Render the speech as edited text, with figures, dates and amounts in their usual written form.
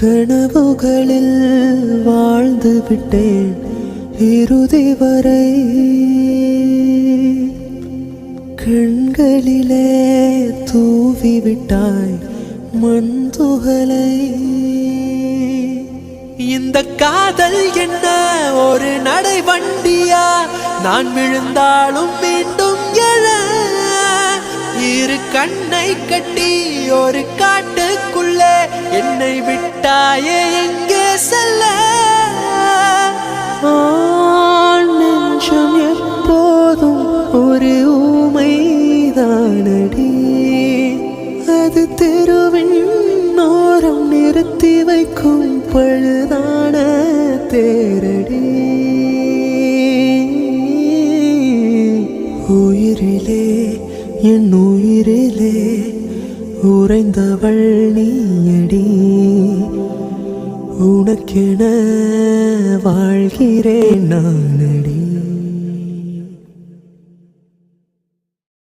கனவுகளில் வாழ்ந்து விட்டேன் இறுதி வரை. கண்களிலே தூவிவிட்டாய் மண் துகளை. இந்த காதல் என்ன ஒரு நடை வண்டியா? நான் விழுந்தாலும் மீண்டும் எழ. இரு கண்ணை கட்டி ஒரு காட்டுக்குள்ளே என்னை விட்டாயே எங்கே செல்ல? நெஞ்சம் எப்போதும் ஒரு ஊமைதானடி. அது தெருவின் ஓரம் நிறுத்தி வைக்கும் பழுதான தேரடி. உயிரிலே என் உயிரிலே உறைந்தவள் நீயடி. உனக்கென வாழ்கிறேன் நானடி.